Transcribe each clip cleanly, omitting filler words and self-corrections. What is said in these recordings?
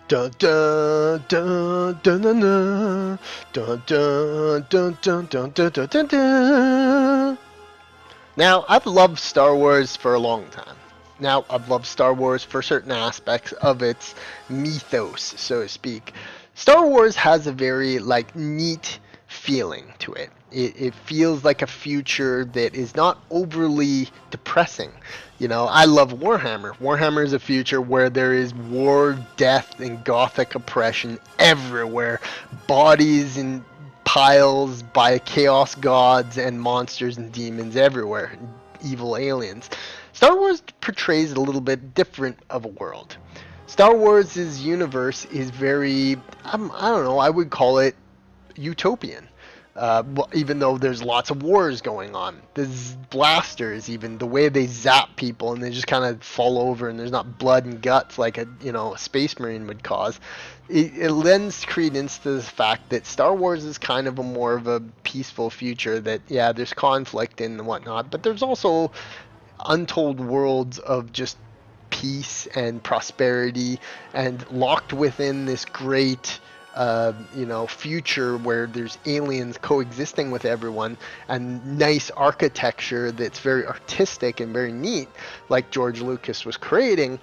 Dun dun dun dun dun dun dun dun dun dun dun dun dun dun dun. Now, I've loved Star Wars for a long time. Now, I've loved Star Wars for certain aspects of its mythos, so to speak. Star Wars has a very neat feeling to it. It feels like a future that is not overly depressing. I love Warhammer. Warhammer is a future where there is war, death, and gothic oppression everywhere. Bodies and piles by chaos gods and monsters and demons everywhere, evil aliens. Star Wars portrays a little bit different of a world. Star Wars' universe is very, I don't know, I would call it utopian. Even though there's lots of wars going on, there's blasters, even the way they zap people and they just kind of fall over and there's not blood and guts like a space marine would cause. It lends credence to the fact that Star Wars is kind of a more of a peaceful future. That yeah, there's conflict and whatnot, but there's also untold worlds of just peace and prosperity, and locked within this great future where there's aliens coexisting with everyone and nice architecture that's very artistic and very neat, like George Lucas was creating.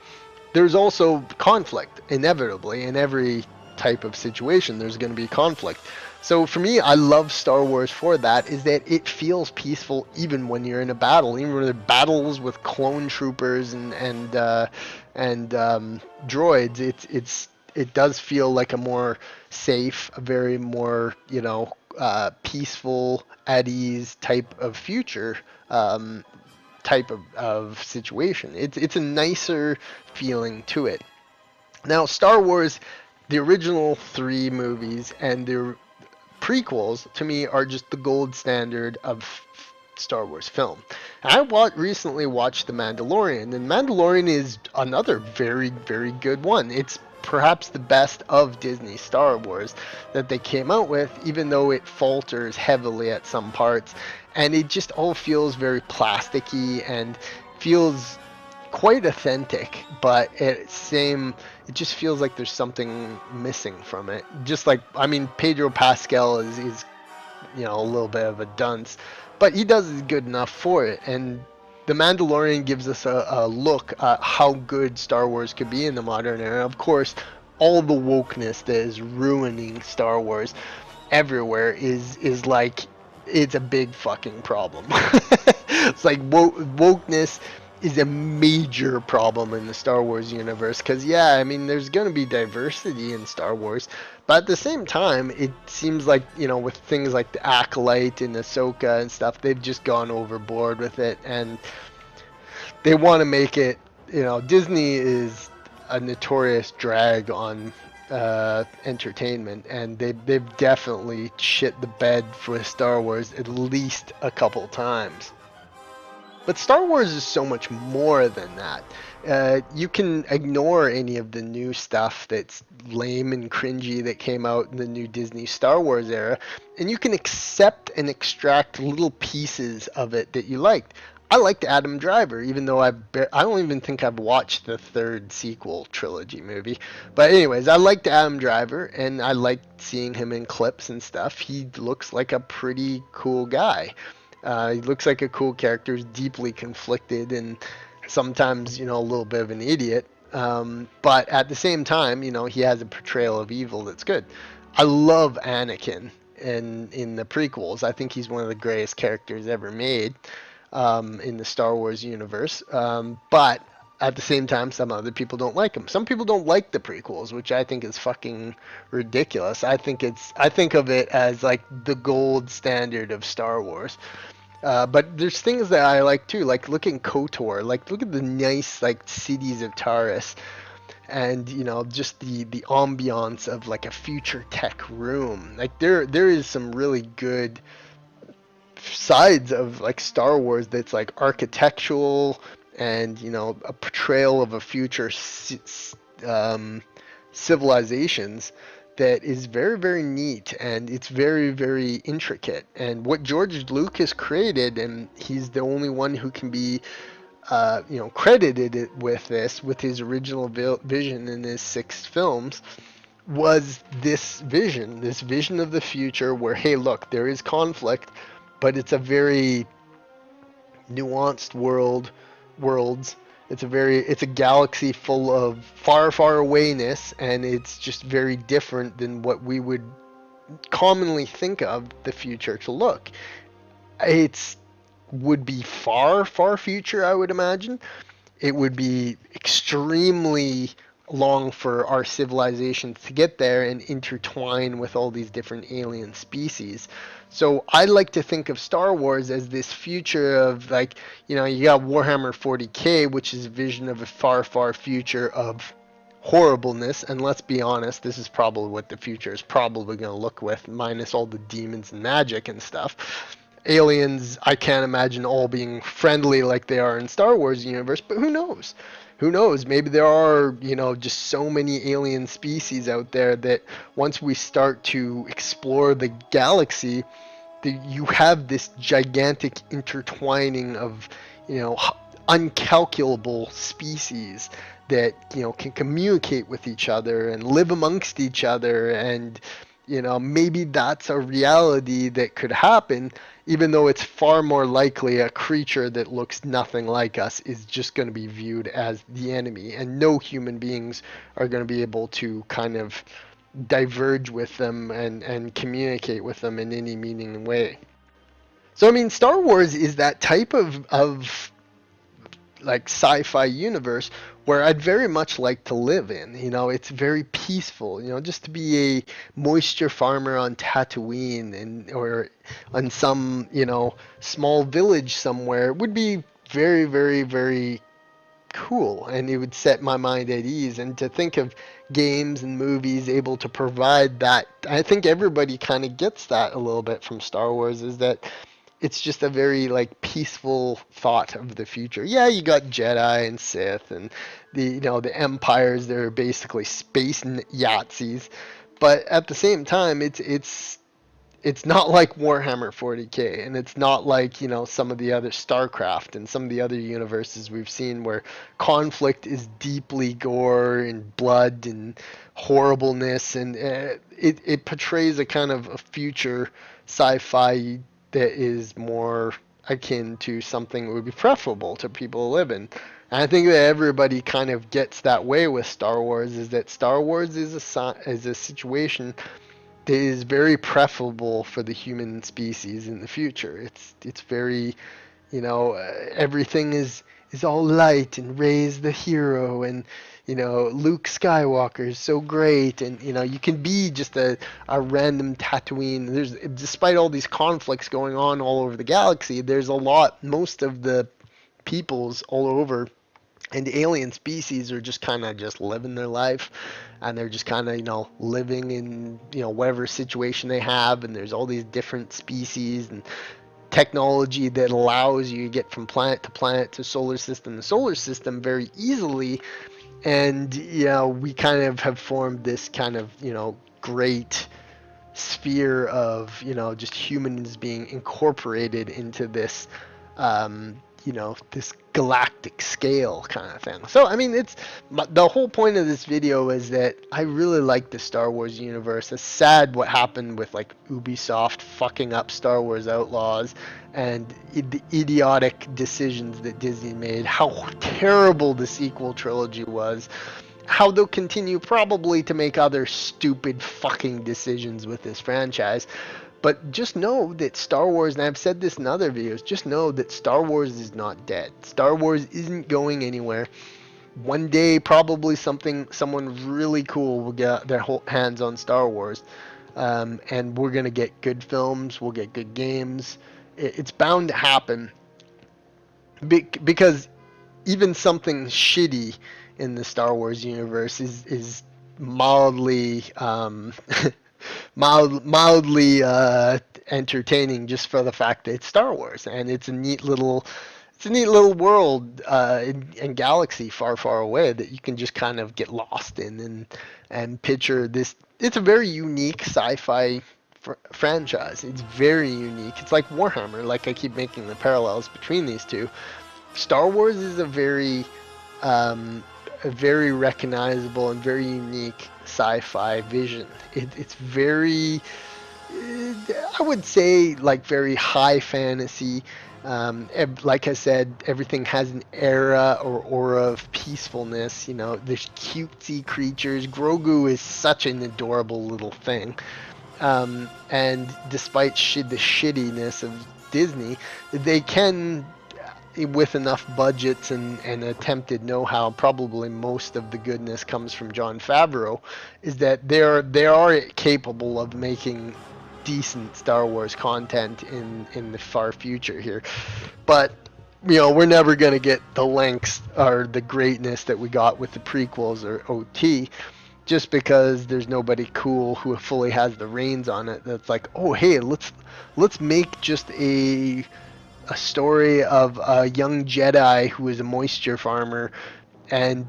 There's also conflict, inevitably, in every type of situation. There's going to be conflict. So for me, I love Star Wars for that, is that it feels peaceful even when you're in a battle, even when there are battles with clone troopers and droids. It does feel like a more safe, a very more peaceful, at ease type of future. Type of situation. It's a nicer feeling to it. Now, Star Wars, the original three movies and the prequels, to me, are just the gold standard of Star Wars film. Recently watched The Mandalorian, and Mandalorian is another very, very good one. It's perhaps the best of Disney Star Wars that they came out with, even though it falters heavily at some parts. And it just all feels very plasticky and feels quite authentic, but it just feels like there's something missing from it. Just like, I mean, Pedro Pascal is a little bit of a dunce, but he does good enough for it. And The Mandalorian gives us a look at how good Star Wars could be in the modern era. Of course, all the wokeness that is ruining Star Wars everywhere is like, it's a big fucking problem. It's like wokeness is a major problem in the Star Wars universe, because yeah, I mean, there's going to be diversity in Star Wars, but at the same time, it seems like, with things like the Acolyte and Ahsoka and stuff, they've just gone overboard with it, and they want to make it, Disney is a notorious drag on entertainment, and they've definitely shit the bed for Star Wars at least a couple times. But Star Wars is so much more than that. You can ignore any of the new stuff that's lame and cringy that came out in the new Disney Star Wars era, and you can accept and extract little pieces of it that you liked. I liked Adam Driver, even though I don't even think I've watched the third sequel trilogy movie. But anyways, I liked Adam Driver, and I liked seeing him in clips and stuff. He looks like a pretty cool guy. He looks like a cool character. He's deeply conflicted and sometimes, a little bit of an idiot. But at the same time, he has a portrayal of evil that's good. I love Anakin in the prequels. I think he's one of the greatest characters ever made in the Star Wars universe. But at the same time, some other people don't like him. Some people don't like the prequels, which I think is fucking ridiculous. I think of it as like the gold standard of Star Wars. But there's things that I like too, like look at KOTOR, like look at the nice like cities of Taurus, and just the ambiance of like a future tech room. Like there is some really good sides of like Star Wars that's like architectural and a portrayal of a future civilizations that is very, very neat, and it's very, very intricate. And what George Lucas created, and he's the only one who can be credited it with this, with his original vision in his 6 films, was this vision of the future where, hey, look, there is conflict, but it's a very nuanced worlds. It's a galaxy full of far, far awayness, and it's just very different than what we would commonly think of the future to look. It's would be far, far future, I would imagine. It would be extremely long for our civilizations to get there and intertwine with all these different alien species. So I like to think of Star Wars as this future of, like, you got Warhammer 40K, which is a vision of a far, far future of horribleness. And let's be honest, this is probably what the future is probably going to look with, minus all the demons and magic and stuff. Aliens, I can't imagine all being friendly like they are in Star Wars universe, but who knows? Who knows? Maybe there are, just so many alien species out there that once we start to explore the galaxy, you have this gigantic intertwining of, you know, uncalculable species that, can communicate with each other and live amongst each other. And, maybe that's a reality that could happen, even though it's far more likely a creature that looks nothing like us is just going to be viewed as the enemy, and no human beings are going to be able to kind of diverge with them and communicate with them in any meaning way. So I mean, Star Wars is that type of like sci-fi universe where I'd very much like to live in. It's very peaceful. Just to be a moisture farmer on Tatooine, or on some small village somewhere would be very, very, very cool, and it would set my mind at ease. And to think of games and movies able to provide that, I think everybody kind of gets that a little bit from Star Wars, is that it's just a very like peaceful thought of the future. Yeah, you got Jedi and Sith and the empires that are basically space Yahtzees, but at the same time, it's not like Warhammer 40K, and it's not like, some of the other StarCraft and some of the other universes we've seen where conflict is deeply gore and blood and horribleness, and it portrays a kind of a future sci-fi that is more akin to something that would be preferable to people to live in. And I think that everybody kind of gets that way with Star Wars, is that Star Wars is a situation that is very preferable for the human species in the future. It's very, everything is all light, and Rey's the hero, and Luke Skywalker is so great, and you can be just a random Tatooine. There's, despite all these conflicts going on all over the galaxy, there's a lot. Most of the peoples all over and alien species are just kind of just living their life, and they're just kind of living in whatever situation they have, and there's all these different species and technology that allows you to get from planet to planet to solar system very easily. And we kind of have formed this kind of great sphere of just humans being incorporated into this this galactic scale kind of thing. So I mean, the whole point of this video is that I really like the Star Wars universe. It's sad what happened with like Ubisoft fucking up Star Wars Outlaws, and the idiotic decisions that Disney made, how terrible the sequel trilogy was, how they'll continue probably to make other stupid fucking decisions with this franchise. But just know that Star Wars, and I've said this in other videos, just know that Star Wars is not dead. Star Wars isn't going anywhere. One day, probably someone really cool will get their hands on Star Wars, and we're gonna get good films. We'll get good games. It's bound to happen, because even something shitty in the Star Wars universe is mildly mildly entertaining, just for the fact that it's Star Wars, and it's a neat little world and galaxy far, far away that you can just kind of get lost in, and picture this. It's a very unique sci-fi franchise. It's very unique. It's like Warhammer. Like, I keep making the parallels between these two, Star Wars is um, a very recognizable and very unique sci-fi vision. It's very, I would say, like very high fantasy. Like I said, everything has an era or aura of peacefulness. You know, there's cutesy creatures. Grogu is such an adorable little thing. And despite the shittiness of Disney, they can, with enough budgets and attempted know-how, probably most of the goodness comes from Jon Favreau, is that they are capable of making decent Star Wars content in the far future here. But we're never going to get the lengths or the greatness that we got with the prequels or OT, just because there's nobody cool who fully has the reins on it. That's like, oh hey, let's make just a story of a young Jedi who is a moisture farmer, and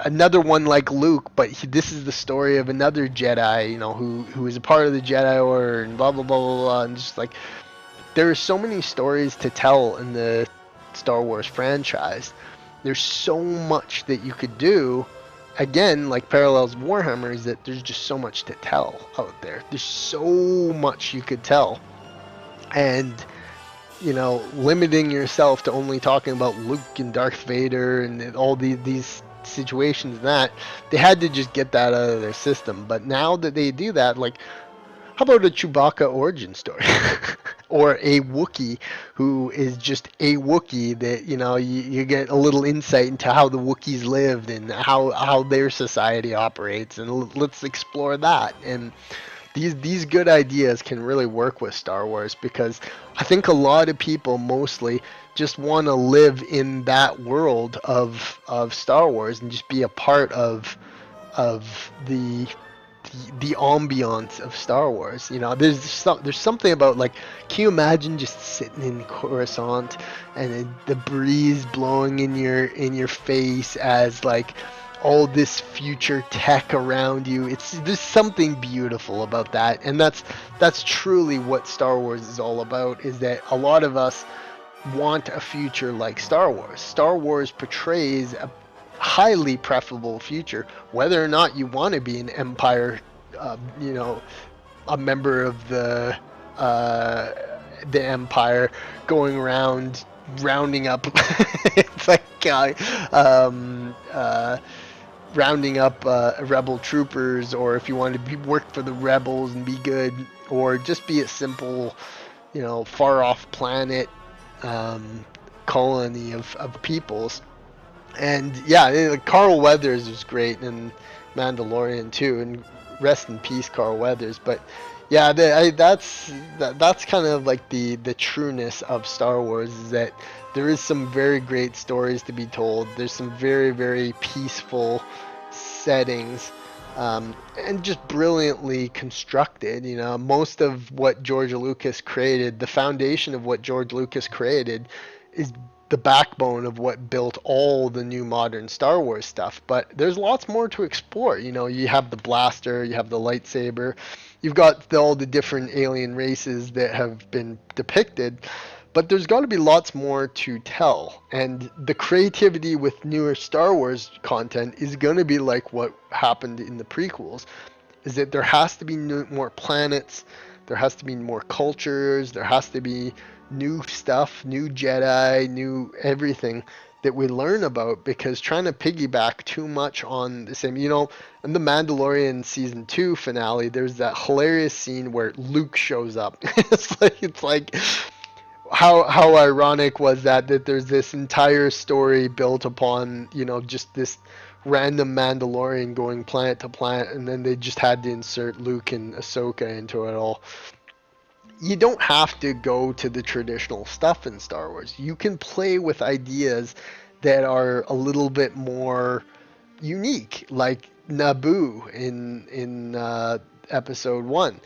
another one like Luke, but this is the story of another Jedi, who is a part of the Jedi Order, and blah blah blah blah blah, and just like there are so many stories to tell in the Star Wars franchise. There's so much that you could do. Again, like parallels Warhammer, is that there's just so much to tell out there. There's so much you could tell, and limiting yourself to only talking about Luke and Darth Vader and all these situations, that they had to just get that out of their system. But now that they do that, like, how about a Chewbacca origin story? Or a Wookiee who is just a Wookiee, that you get a little insight into how the Wookiees lived and how their society operates, and let's explore that. And these good ideas can really work with Star Wars, because I think a lot of people mostly just want to live in that world of Star Wars and just be a part of the ambiance of Star Wars. There's something about, like, can you imagine just sitting in Coruscant and the breeze blowing in your face as, like, all this future tech around you? There's something beautiful about that, and that's truly what Star Wars is all about. Is that a lot of us want a future like Star Wars. Star Wars portrays a highly preferable future, whether or not you want to be an empire, a member of uh, the empire, going around rounding up. It's like rounding up rebel troopers, or if you want to work for the rebels and be good, or just be a simple, far off planet, um, colony of peoples. And yeah, Carl Weathers was great, and Mandalorian too, and rest in peace, Carl Weathers. But yeah, that's kind of like the trueness of Star Wars, is that there is some very great stories to be told. There's some very very peaceful settings, and just brilliantly constructed. Most of what George Lucas created, the foundation of what George Lucas created, is the backbone of what built all the new modern Star Wars stuff. But there's lots more to explore. You have the blaster, you have the lightsaber, you've got all the different alien races that have been depicted. But there's got to be lots more to tell. And the creativity with newer Star Wars content is going to be like what happened in the prequels, is that there has to be more planets, there has to be more cultures, there has to be new stuff, new Jedi, new everything that we learn about, because trying to piggyback too much on the same, in the Mandalorian season 2 finale, there's that hilarious scene where Luke shows up. It's like how ironic was that there's this entire story built upon, just this random Mandalorian going planet to planet, and then they just had to insert Luke and Ahsoka into it all. You don't have to go to the traditional stuff in Star Wars. You can play with ideas that are a little bit more unique, like Naboo in Episode 1.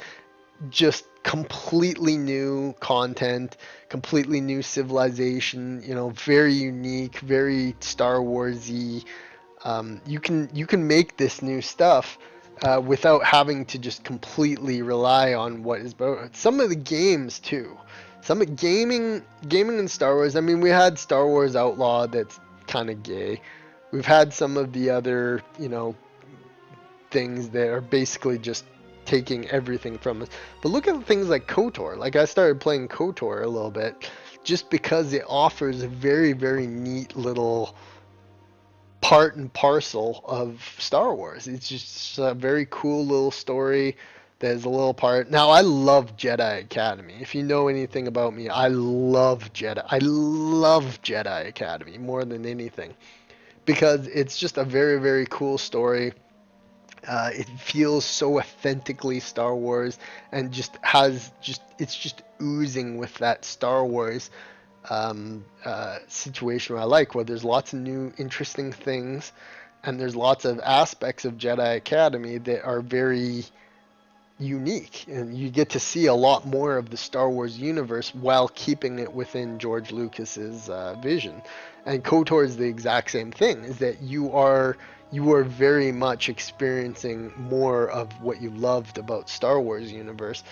Just completely new content, completely new civilization, very unique, very Star Warsy. You can make this new stuff without having to just completely rely on what is about. Some of the games too, some of gaming in Star Wars. I mean, we had Star Wars Outlaw that's kind of gay. We've had some of the other, things that are basically just taking everything from us. But look at things like KOTOR. Like I started playing KOTOR a little bit just because it offers a very, very neat little part and parcel of Star Wars. It's just a very cool little story. There's a little part. Now I love Jedi Academy. If you know anything about me, I love Jedi. I love Jedi Academy more than anything because it's just a very, very cool story. It feels so authentically Star Wars and just has just it's just oozing with that Star Wars situation where I like, where there's lots of new interesting things and there's lots of aspects of Jedi Academy that are very unique, and you get to see a lot more of the Star Wars universe while keeping it within George Lucas's vision. And KOTOR is the exact same thing. Is that you are very much experiencing more of what you loved about Star Wars universe,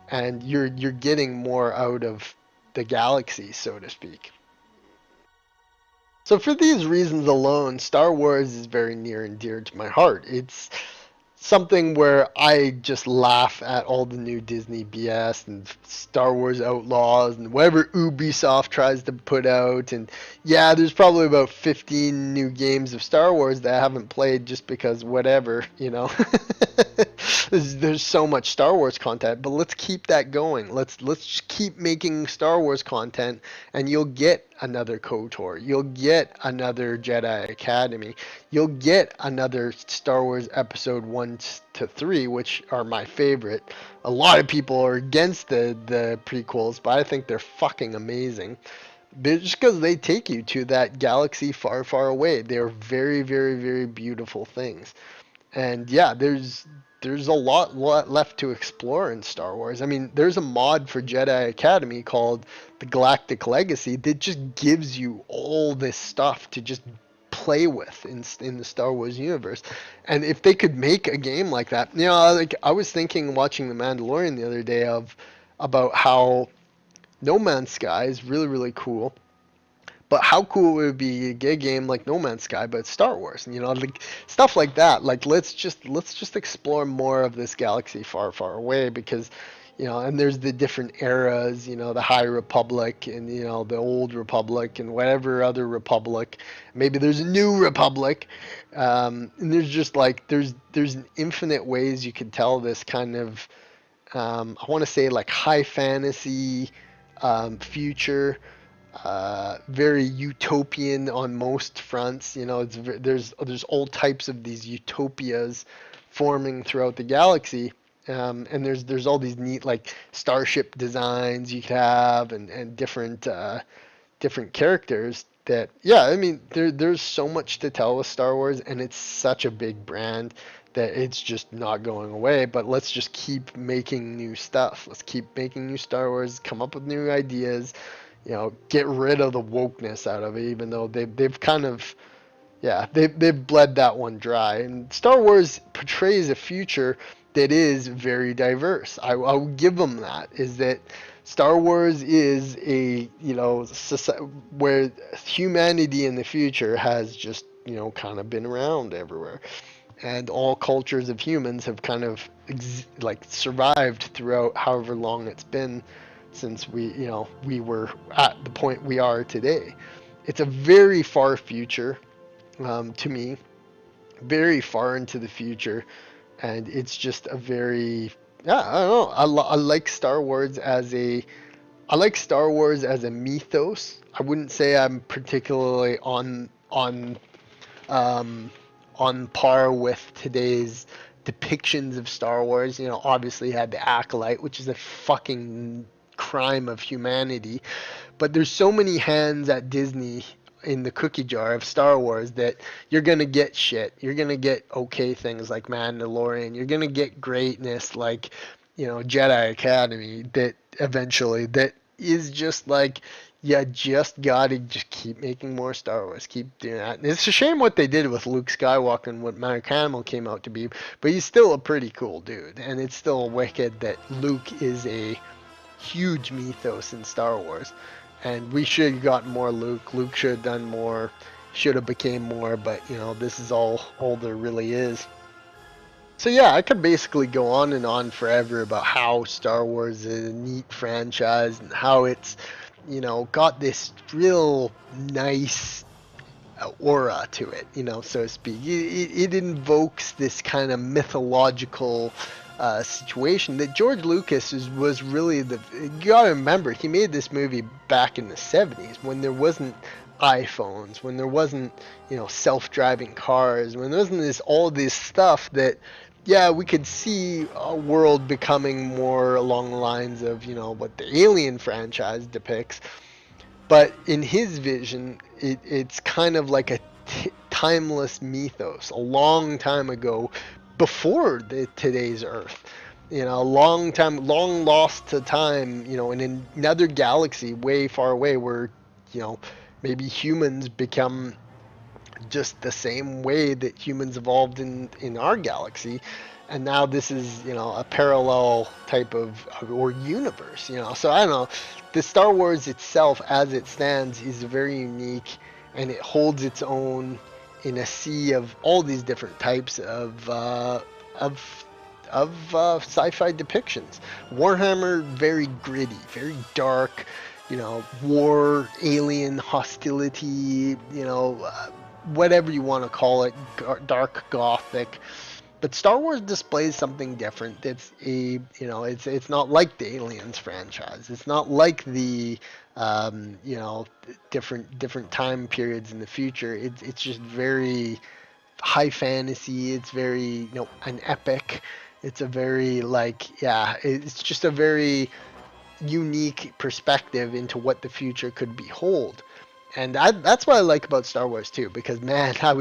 and you're getting more out of the galaxy, so to speak. So for these reasons alone, Star Wars is very near and dear to my heart. It's something where I just laugh at all the new Disney BS and Star Wars Outlaws and whatever Ubisoft tries to put out. And yeah, there's probably about 15 new games of Star Wars that I haven't played just because whatever. there's so much Star Wars content, but let's keep that going. Let's just keep making Star Wars content, and you'll get another KOTOR. You'll get another Jedi Academy. You'll get another Star Wars Episode 1 to 3, which are my favorite. A lot of people are against the prequels, but I think they're fucking amazing. Just because they take you to that galaxy far, far away. They're very, very, very beautiful things. And yeah, there's a lot left to explore in Star Wars. I mean, there's a mod for Jedi Academy called the Galactic Legacy that just gives you all this stuff to just play with in the Star Wars universe. And if they could make a game like that, like I was thinking watching The Mandalorian the other day of about how No Man's Sky is really, really cool, but how cool would it be to get a game like No Man's Sky, but Star Wars, like stuff like that. Like let's just explore more of this galaxy far, far away because, and there's the different eras, the High Republic and the Old Republic and whatever other Republic. Maybe there's a New Republic, and there's just like there's infinite ways you could tell this kind of, I want to say like high fantasy future, very utopian on most fronts. There's all types of these utopias forming throughout the galaxy, and there's all these neat like starship designs you could have, and different characters. That yeah, I mean there's so much to tell with Star Wars, and it's such a big brand that it's just not going away. But let's just keep making new stuff. Let's keep making new Star Wars. Come up with new ideas, get rid of the wokeness out of it, even though they've kind of, yeah, they've bled that one dry. And Star Wars portrays a future that is very diverse. I'll give them that. Is that Star Wars is a, society where humanity in the future has just, kind of been around everywhere, and all cultures of humans have kind of like survived throughout however long it's been since we were at the point we are today. It's a very far future, to me, very far into the future, and it's just a very, yeah, I don't know. I like Star Wars as a I like Star Wars as a mythos. I wouldn't say I'm particularly um, on par with today's depictions of Star Wars. Obviously you had the Acolyte, which is a fucking crime of humanity. But there's so many hands at Disney in the cookie jar of Star Wars that you're gonna get shit. You're gonna get okay things like Mandalorian. You're gonna get greatness like, Jedi Academy that eventually that is just like, You just gotta just keep making more Star Wars. Keep doing that. And it's a shame what they did with Luke Skywalker and what Mark Hamill came out to be, but he's still a pretty cool dude. And it's still wicked that Luke is a huge mythos in Star Wars. And we should have gotten more Luke. Luke should have done more. Should have became more. But this is all there really is. So yeah, I could basically go on and on forever about how Star Wars is a neat franchise and how it's, got this real nice aura to it, so to speak. It invokes this kind of mythological situation that George Lucas was really you gotta remember, he made this movie back in the 70s when there wasn't iPhones, when there wasn't, self-driving cars, when there wasn't all this stuff that, yeah, we could see a world becoming more along the lines of, what the Alien franchise depicts, but in his vision, it's kind of like a timeless mythos, a long time ago, before today's Earth. A long time, long lost to time. In another galaxy, way far away, where you know maybe humans become just the same way that humans evolved in our galaxy, and now this is a parallel type of or universe. So I don't know, the Star Wars itself as it stands is very unique, and it holds its own in a sea of all these different types of sci-fi depictions. Warhammer, very gritty, very dark, war, alien hostility, whatever you want to call it, dark gothic. But Star Wars displays something different. It's not like the Aliens franchise. It's not like the different time periods in the future. It's just very high fantasy. It's very an epic. It's a very yeah. It's just a very unique perspective into what the future could behold. And that's what I like about Star Wars too, because man, I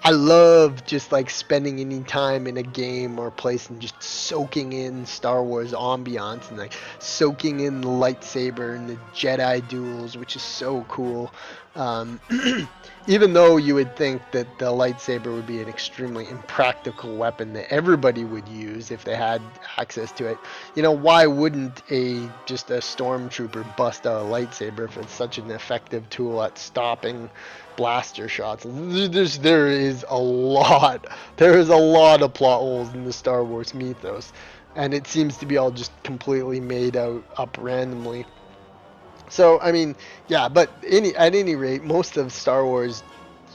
love just like spending any time in a game or place and just soaking in Star Wars ambiance and like soaking in the lightsaber and the Jedi duels, which is so cool. Um, Even though you would think that the lightsaber would be an extremely impractical weapon that everybody would use if they had access to it, why wouldn't just a stormtrooper bust out a lightsaber if it's such an effective tool at stopping blaster shots? There is a lot of plot holes in the Star Wars mythos, and it seems to be all just completely made out up randomly. So I mean, yeah, but at any rate, most of Star Wars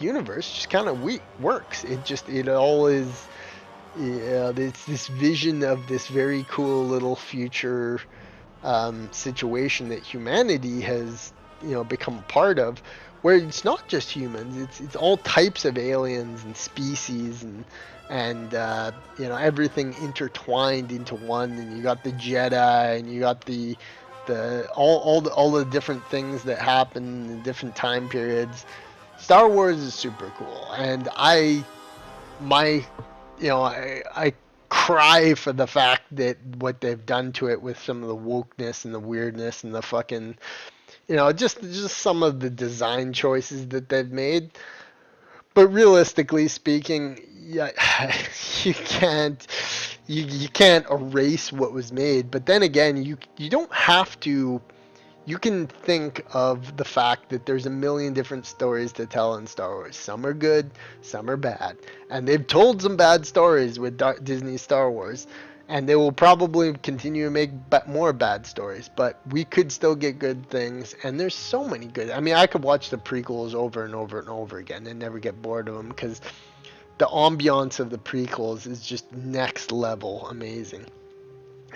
universe just kind of works. It all is. Yeah, it's this vision of this very cool little future situation that humanity has become a part of, where it's not just humans, it's all types of aliens and species and everything intertwined into one. And you got the Jedi, and you got all the different things that happen in different time periods. Star Wars is super cool, and my I cry for the fact that what they've done to it with some of the wokeness and the weirdness and the fucking just some of the design choices that they've made. But realistically speaking, yeah, you can't you can't erase what was made. But then again, you don't have to. You can think of the fact that there's a million different stories to tell in Star Wars. Some are good, some are bad. And they've told some bad stories with Disney Star Wars. And they will probably continue to make more bad stories. But we could still get good things. And there's so many good. I mean, I could watch the prequels over and over and over again and never get bored of them, because the ambiance of the prequels is just next level amazing.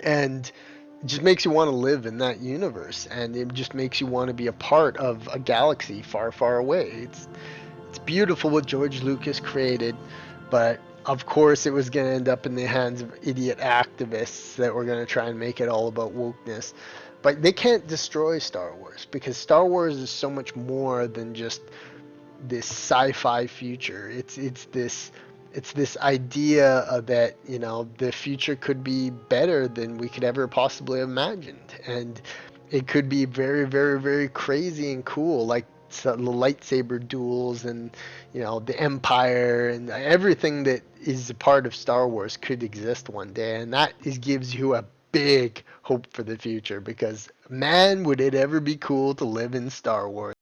And it just makes you want to live in that universe, and it just makes you want to be a part of a galaxy far, far away. It's beautiful what George Lucas created, but of course it was going to end up in the hands of idiot activists that were going to try and make it all about wokeness. But they can't destroy Star Wars, because Star Wars is so much more than just this sci-fi future. It's this idea that the future could be better than we could ever possibly have imagined. And it could be very, very, very crazy and cool, like the lightsaber duels and the Empire and everything that is a part of Star Wars could exist one day, and that gives you a big hope for the future because man, would it ever be cool to live in Star Wars.